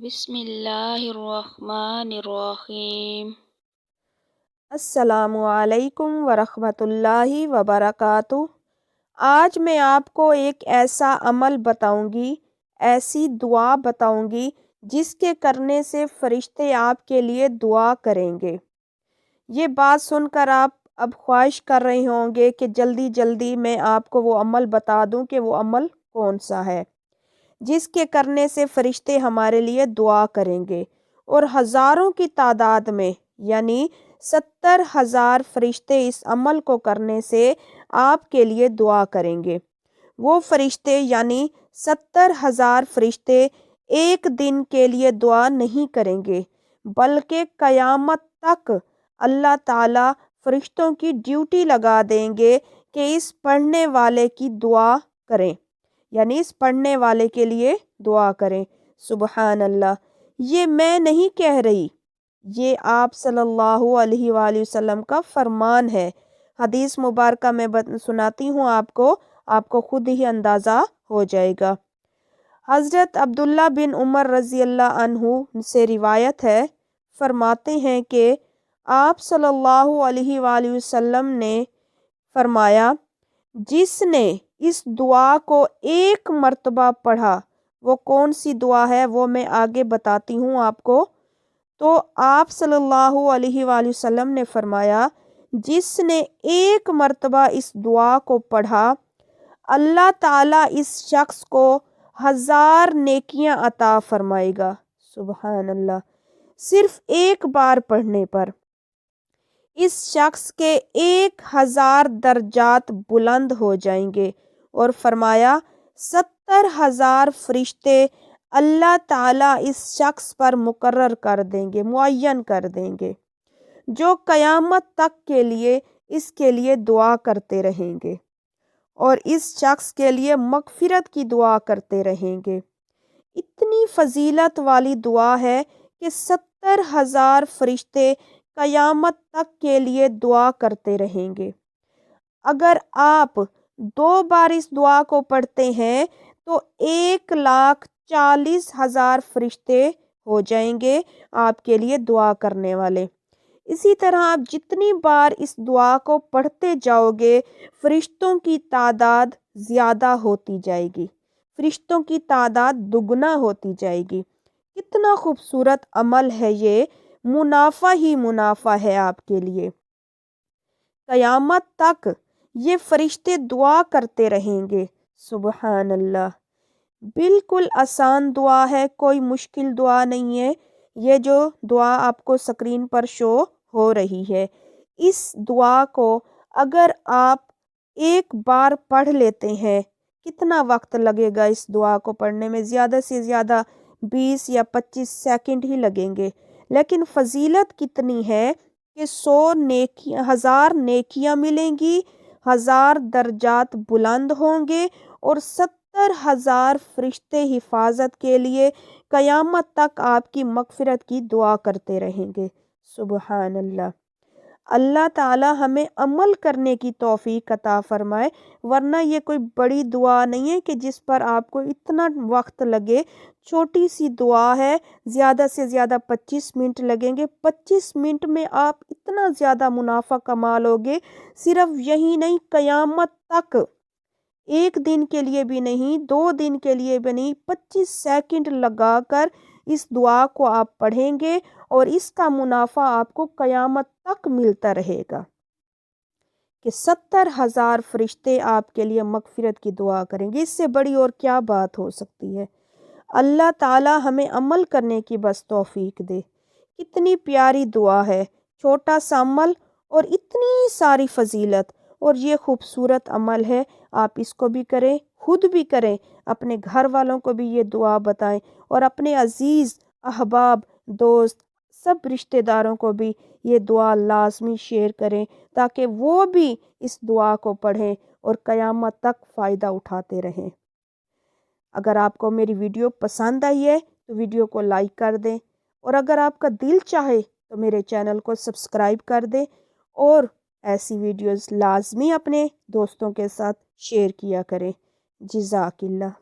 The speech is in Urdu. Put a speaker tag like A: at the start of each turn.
A: بسم اللہ الرحمن الرحیم۔
B: السلام علیکم ورحمۃ اللہ وبرکاتہ۔ آج میں آپ کو ایک ایسا عمل بتاؤں گی، ایسی دعا بتاؤں گی جس کے کرنے سے فرشتے آپ کے لیے دعا کریں گے۔ یہ بات سن کر آپ اب خواہش کر رہے ہوں گے کہ جلدی جلدی میں آپ کو وہ عمل بتا دوں کہ وہ عمل کون سا ہے جس کے کرنے سے فرشتے ہمارے لیے دعا کریں گے، اور ہزاروں کی تعداد میں یعنی 70,000 فرشتے اس عمل کو کرنے سے آپ کے لیے دعا کریں گے۔ وہ فرشتے یعنی 70,000 فرشتے ایک دن کے لیے دعا نہیں کریں گے، بلکہ قیامت تک اللہ تعالیٰ فرشتوں کی ڈیوٹی لگا دیں گے کہ اس پڑھنے والے کی دعا کریں، یعنی اس پڑھنے والے کے لیے دعا کریں۔ سبحان اللہ، یہ میں نہیں کہہ رہی، یہ آپ صلی اللہ علیہ وآلہ وسلم کا فرمان ہے۔ حدیث مبارکہ میں سناتی ہوں آپ کو خود ہی اندازہ ہو جائے گا۔ حضرت عبداللہ بن عمر رضی اللہ عنہ سے روایت ہے، فرماتے ہیں کہ آپ صلی اللہ علیہ وآلہ وسلم نے فرمایا، جس نے اس دعا کو ایک مرتبہ پڑھا، وہ کون سی دعا ہے وہ میں آگے بتاتی ہوں آپ کو۔ تو آپ صلی اللہ علیہ وآلہ وسلم نے فرمایا، جس نے ایک مرتبہ اس دعا کو پڑھا، اللہ تعالیٰ اس شخص کو 1000 نیکیاں عطا فرمائے گا۔ سبحان اللہ، صرف ایک بار پڑھنے پر اس شخص کے 1000 درجات بلند ہو جائیں گے، اور فرمایا 70,000 فرشتے اللہ تعالیٰ اس شخص پر مقرر کر دیں گے، معین کر دیں گے، جو قیامت تک کے لیے اس کے لیے دعا کرتے رہیں گے اور اس شخص کے لیے مغفرت کی دعا کرتے رہیں گے۔ اتنی فضیلت والی دعا ہے کہ 70,000 فرشتے قیامت تک کے لیے دعا کرتے رہیں گے۔ اگر آپ 2 بار اس دعا کو پڑھتے ہیں تو 1,40,000 فرشتے ہو جائیں گے آپ کے لیے دعا کرنے والے۔ اسی طرح آپ جتنی بار اس دعا کو پڑھتے جاؤ گے، فرشتوں کی تعداد زیادہ ہوتی جائے گی، فرشتوں کی تعداد دگنا ہوتی جائے گی۔ کتنا خوبصورت عمل ہے یہ، منافع ہی منافع ہے آپ کے لیے۔ قیامت تک یہ فرشتے دعا کرتے رہیں گے۔ سبحان اللہ، بالکل آسان دعا ہے، کوئی مشکل دعا نہیں ہے۔ یہ جو دعا آپ کو سکرین پر شو ہو رہی ہے، اس دعا کو اگر آپ ایک بار پڑھ لیتے ہیں، کتنا وقت لگے گا اس دعا کو پڑھنے میں؟ زیادہ سے زیادہ 20 یا 25 سیکنڈ ہی لگیں گے، لیکن فضیلت کتنی ہے کہ 1000 نیکیاں ملیں گی، 1000 درجات بلند ہوں گے، اور 70,000 فرشتے حفاظت کے لیے قیامت تک آپ کی مغفرت کی دعا کرتے رہیں گے۔ سبحان اللہ، اللہ تعالی ہمیں عمل کرنے کی توفیق عطا فرمائے، ورنہ یہ کوئی بڑی دعا نہیں ہے کہ جس پر آپ کو اتنا وقت لگے۔ چھوٹی سی دعا ہے، زیادہ سے زیادہ 25 منٹ لگیں گے۔ 25 منٹ میں آپ اتنا زیادہ منافع کما لو گے، صرف یہی نہیں، قیامت تک، ایک دن کے لیے بھی نہیں، 2 دن کے لیے بھی نہیں، 25 سیکنڈ لگا کر اس دعا کو آپ پڑھیں گے، اور اس کا منافع آپ کو قیامت تک ملتا رہے گا کہ 70,000 فرشتے آپ کے لیے مغفرت کی دعا کریں گے۔ اس سے بڑی اور کیا بات ہو سکتی ہے؟ اللہ تعالی ہمیں عمل کرنے کی بس توفیق دے۔ کتنی پیاری دعا ہے، چھوٹا سا عمل اور اتنی ساری فضیلت، اور یہ خوبصورت عمل ہے۔ آپ اس کو بھی کریں، خود بھی کریں، اپنے گھر والوں کو بھی یہ دعا بتائیں، اور اپنے عزیز احباب، دوست، سب رشتہ داروں کو بھی یہ دعا لازمی شیئر کریں، تاکہ وہ بھی اس دعا کو پڑھیں اور قیامت تک فائدہ اٹھاتے رہیں۔ اگر آپ کو میری ویڈیو پسند آئی ہے تو ویڈیو کو لائک کر دیں، اور اگر آپ کا دل چاہے تو میرے چینل کو سبسکرائب کر دیں، اور ایسی ویڈیوز لازمی اپنے دوستوں کے ساتھ شیئر کیا کریں۔ جزاک اللہ۔